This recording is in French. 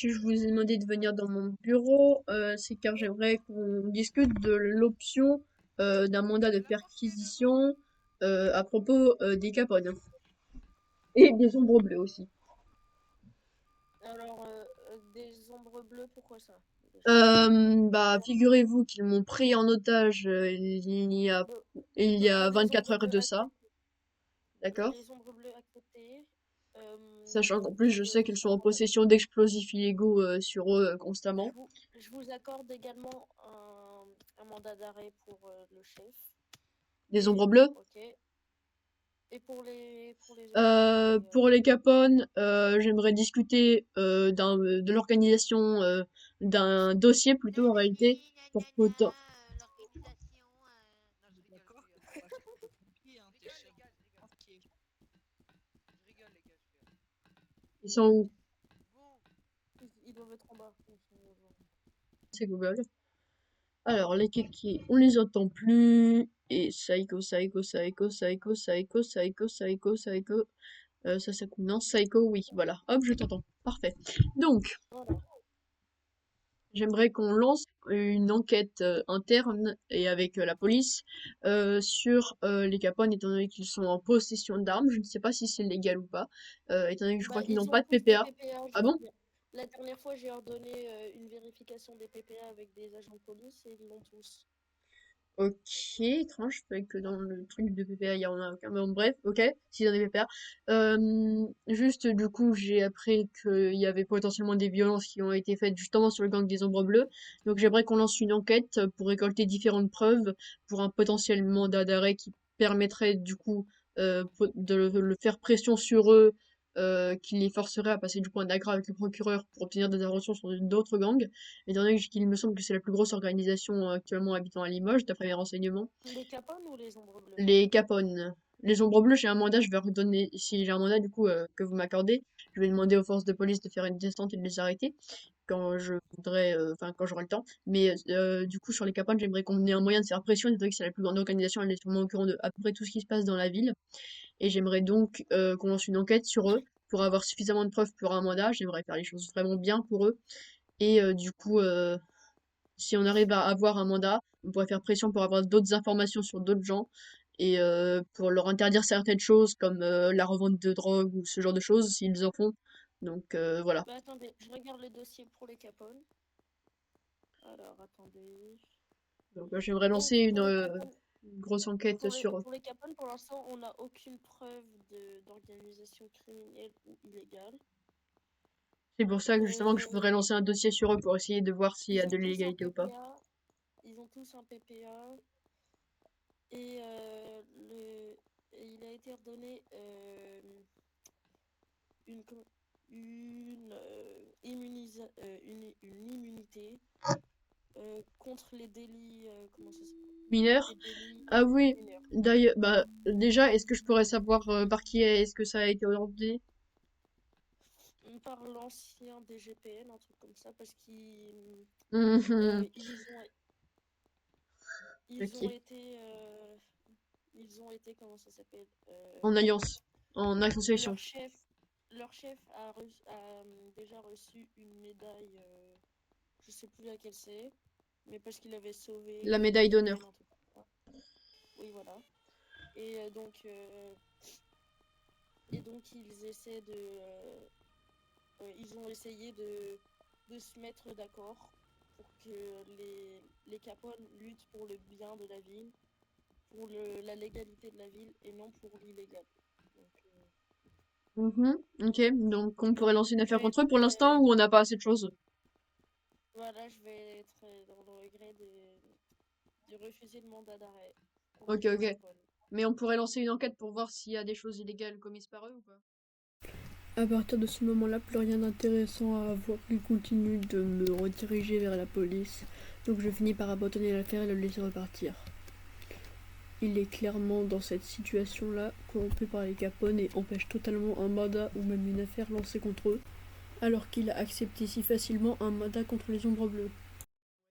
si je vous ai demandé de venir dans mon bureau, c'est car j'aimerais qu'on discute de l'option d'un mandat de perquisition à propos des Capone et des ombres bleues aussi. Alors, des ombres bleues, pourquoi ça? Bah, figurez-vous qu'ils m'ont pris en otage Euh, il y a les 24 ombres heures bleues de ça, acceptées. d'accord? Les ombres bleues acceptées. Sachant qu'en plus, Pour je sais qu'ils sont en savoir, possession d'explosifs illégaux sur eux je constamment. vous, je vous accorde également un mandat d'arrêt pour le chef. Des Et, ombres bleues? ok. Et pour les autres, Pour les Capone, j'aimerais discuter de l'organisation d'un dossier plutôt en réalité pour poten- L'organisation. Non, je rigole, D'accord? je rigole. Moi, je peux tranquille, hein, Je t'es rigole, chef les gars, je rigole. tranquille. Je rigole, les gars, je rigole. Ils sont où? Bon, ils doivent être en bas. C'est Google. Alors, les kékis, on les entend plus. Et Psycho, Psycho, Psycho, Psycho, Psycho, Psycho, Psycho, Psycho. Ça, c'est non, Psycho, oui, voilà. Hop, je t'entends. Parfait. Donc, Voilà. j'aimerais qu'on lance une enquête interne et avec la police sur les Capone, étant donné qu'ils sont en possession d'armes. Je ne sais pas si c'est légal ou pas, étant donné que je crois Bah, qu'ils n'ont ils pas ont de tous des PPA. PPA. Ah bon? La dernière fois, j'ai ordonné une vérification des PPA avec des agents de police et ils l'ont tous. Ok, étrange, fait que dans le truc de PPA, il y en a aucun. Mais bon, bref, ok, s'ils ont des PPA. Juste, du coup, j'ai appris qu'il y avait potentiellement des violences qui ont été faites justement sur le gang des Ombres Bleues. Donc j'aimerais qu'on lance une enquête pour récolter différentes preuves pour un potentiel mandat d'arrêt qui permettrait du coup de le faire pression sur eux, qui les forcerait à passer du point d'agra avec le procureur pour obtenir des interventions sur d'autres gangs. Étant donné qu'il me semble que c'est la plus grosse organisation actuellement habitant à Limoges, d'après mes renseignements. Les Capone ou les ombres bleues? Les Capone. Les Ombres Bleues, j'ai un mandat, je vais redonner, si j'ai un mandat du coup que vous m'accordez, je vais demander aux forces de police de faire une descente et de les arrêter quand je voudrais, enfin quand j'aurai le temps. Mais du coup sur les Capone, j'aimerais qu'on ait un moyen de faire pression, étant donné que c'est la plus grande organisation, elle est sûrement au courant de à peu près tout ce qui se passe dans la ville. Et j'aimerais donc qu'on lance une enquête sur eux pour avoir suffisamment de preuves pour un mandat. J'aimerais faire les choses vraiment bien pour eux. Et du coup, si on arrive à avoir un mandat, on pourrait faire pression pour avoir d'autres informations sur d'autres gens et pour leur interdire certaines choses comme la revente de drogue ou ce genre de choses s'ils en font. Donc voilà. Bah, attendez, je regarde le dossier pour les Capone. Alors, attendez. Donc j'aimerais lancer Donc, pour les Capone, une grosse enquête sur eux. pour les Capone, pour l'instant, on n'a aucune preuve d'organisation criminelle ou illégale. C'est pour ça que justement que je voudrais Euh, lancer un dossier sur eux pour essayer de voir s'il y a ils de ont tous un l'illégalité ou pas. PPA. Ils ont tous un PPA. Et il a été redonné une, une immunité contre les délits, comment ça s'appelle? Mineur? Les délits Ah oui. mineurs. D'ailleurs, bah déjà, est-ce que je pourrais savoir par qui est-ce que ça a été ordonné? Par l'ancien DGPN, un truc comme ça, parce qu'ils Mhm. ils ont, ils ont Ok. été, comment ça s'appelle? En alliance, en Leur association. chef, leur chef a déjà reçu une médaille, je sais plus laquelle c'est, mais parce qu'il avait sauvé La le médaille DGPN, d'honneur. un truc comme ça. Oui, voilà. Et donc ils essaient ils ont essayé de se mettre d'accord pour que les Capone luttent pour le bien de la ville, pour la légalité de la ville et non pour l'illégal. Donc, Mhm. Ok, donc on pourrait lancer une je affaire vais contre être eux pour l'instant ou on n'a pas assez de choses? voilà, je vais être dans le regret de refuser le mandat d'arrêt contre Ok, les ok. Capone. Mais on pourrait lancer une enquête pour voir s'il y a des choses illégales commises par eux ou pas? À partir de ce moment-là, plus rien d'intéressant à avoir. Il continue de me rediriger vers la police. Donc je finis par abandonner l'affaire et le laisser repartir. Il est clairement dans cette situation-là, corrompu par les Capone et empêche totalement un mandat ou même une affaire lancée contre eux, alors qu'il a accepté si facilement un mandat contre les Ombres Bleues.